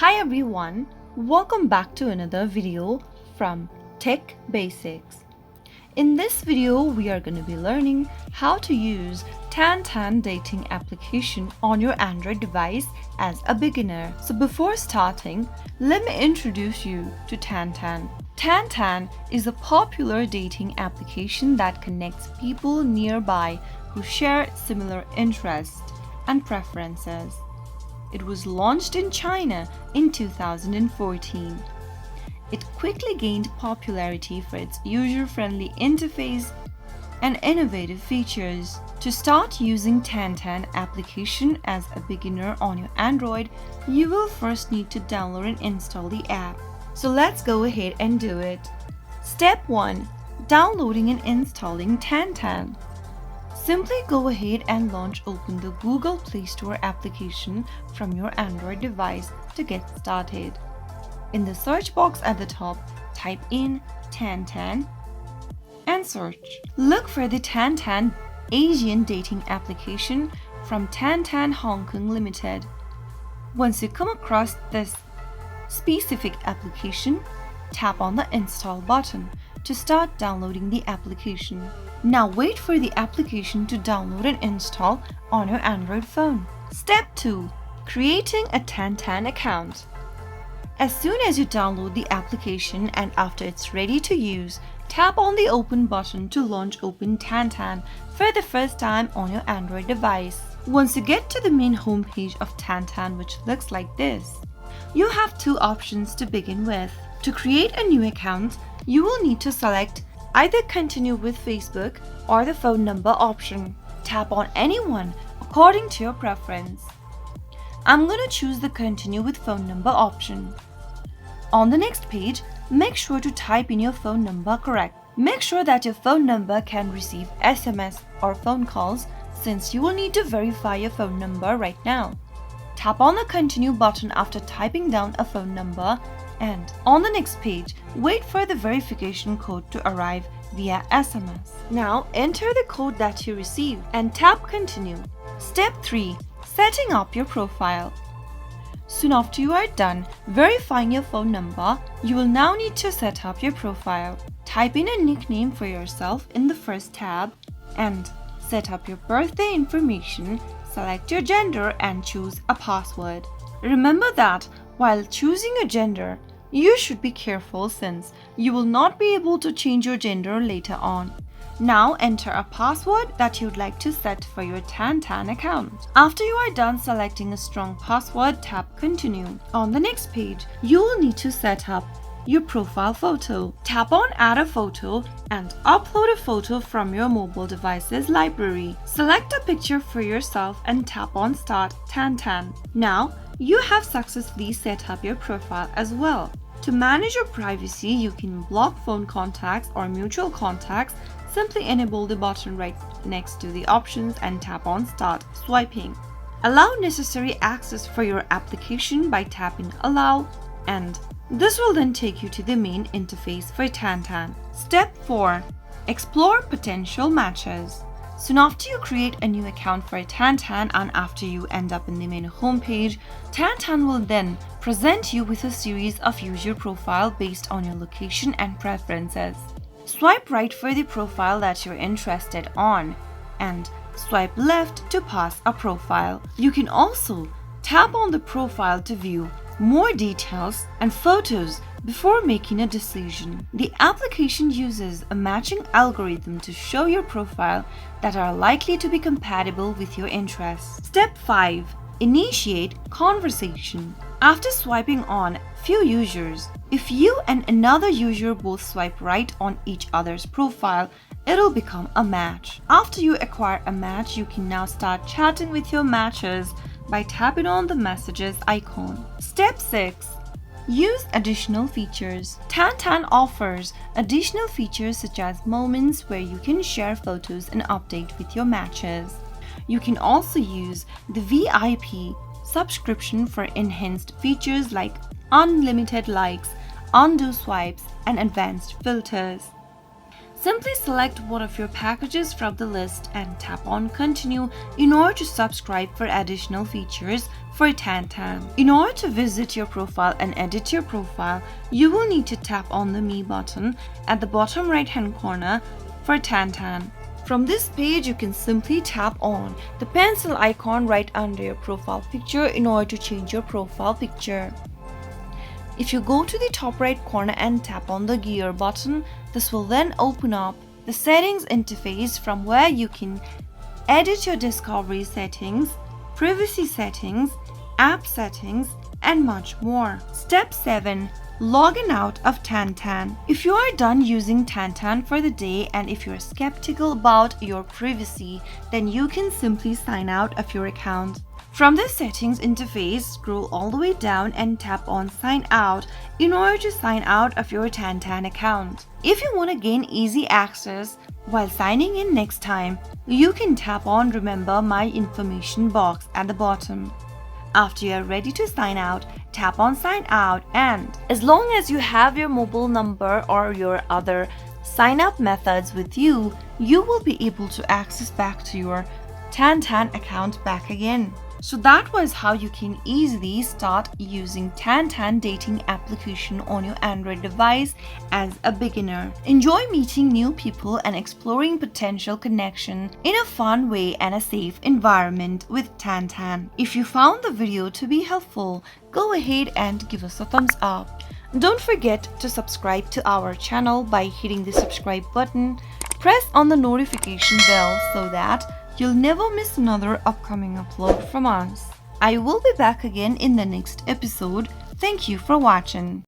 Hi everyone, welcome back to another video from Tech Basics. In this video, we are going to be learning how to use TanTan dating application on your Android device as a beginner. So before starting, let me introduce you to TanTan. TanTan is a popular dating application that connects people nearby who share similar interests and preferences. It was launched in China in 2014. It quickly gained popularity for its user-friendly interface and innovative features. To start using TanTan application as a beginner on your Android, you will first need to download and install the app. So let's go ahead and do it. Step 1. Downloading and installing TanTan. Simply go ahead and open the Google Play Store application from your Android device to get started. In the search box at the top, type in TanTan and search. Look for the TanTan Asian dating application from TanTan Hong Kong Limited. Once you come across this specific application, tap on the install button to start downloading the application. Now wait for the application to download and install on your Android phone. Step 2. Creating a TanTan account. As soon as you download the application and after it's ready to use, tap on the Open button to open TanTan for the first time on your Android device. Once you get to the main homepage of TanTan, which looks like this, you have two options to begin with. To create a new account, you will need to select either continue with Facebook or the phone number option. Tap on any one according to your preference. I'm going to choose the continue with phone number option. On the next page, make sure to type in your phone number correct. Make sure that your phone number can receive SMS or phone calls since you will need to verify your phone number right now. Tap on the continue button after typing down a phone number, and on the next page, wait for the verification code to arrive via SMS. Now enter the code that you received and tap continue. Step 3. Setting up your profile. Soon after you are done verifying your phone number, you will now need to set up your profile. Type in a nickname for yourself in the first tab and set up your birthday information, select your gender and choose a password. Remember that while choosing a gender, you should be careful since you will not be able to change your gender later on. Now enter a password that you'd like to set for your TanTan account. After you are done selecting a strong password, tap continue. On the next page, you will need to set up your profile photo. Tap on add a photo and upload a photo from your mobile device's library. Select a picture for yourself and tap on start TanTan. Now you have successfully set up your profile as well. To manage your privacy, you can block phone contacts or mutual contacts. Simply enable the button right next to the options and tap on start swiping. Allow necessary access for your application by tapping allow, and this will then take you to the main interface for TanTan. Step 4. Explore potential matches. Soon after you create a new account for TanTan and after you end up in the main homepage, TanTan will then present you with a series of user profiles based on your location and preferences. Swipe right for the profile that you're interested on and swipe left to pass a profile. You can also tap on the profile to view more details and photos before making a decision. The application uses a matching algorithm to show your profile that are likely to be compatible with your interests. Step 5. Initiate conversation. After swiping on few users, if you and another user both swipe right on each other's profile, it'll become a match. After you acquire a match, you can now start chatting with your matches by tapping on the messages icon. Step 6. Use additional features. TanTan offers additional features such as moments where you can share photos and update with your matches. You can also use the VIP subscription for enhanced features like unlimited likes, undo swipes, and advanced filters. Simply select one of your packages from the list and tap on Continue in order to subscribe for additional features for TanTan. In order to visit your profile and edit your profile, you will need to tap on the Me button at the bottom right hand corner for TanTan. From this page, you can simply tap on the pencil icon right under your profile picture in order to change your profile picture. If you go to the top right corner and tap on the gear button, this will then open up the settings interface from where you can edit your discovery settings, privacy settings, app settings, and much more. Step 7. Log in out of TanTan. If you are done using TanTan for the day and if you're skeptical about your privacy, then you can simply sign out of your account. From the settings interface, scroll all the way down and tap on Sign Out in order to sign out of your TanTan account. If you want to gain easy access while signing in next time, you can tap on Remember My Information box at the bottom. After you are ready to sign out, tap on Sign Out, and as long as you have your mobile number or your other sign up methods with you, you will be able to access back to your TanTan account back again. So that was how you can easily start using TanTan dating application on your Android device as a beginner. Enjoy meeting new people and exploring potential connection in a fun way and a safe environment with TanTan. If you found the video to be helpful, go ahead and give us a thumbs up. Don't forget to subscribe to our channel by hitting the subscribe button. Press on the notification bell so that you'll never miss another upcoming upload from us. I will be back again in the next episode. Thank you for watching.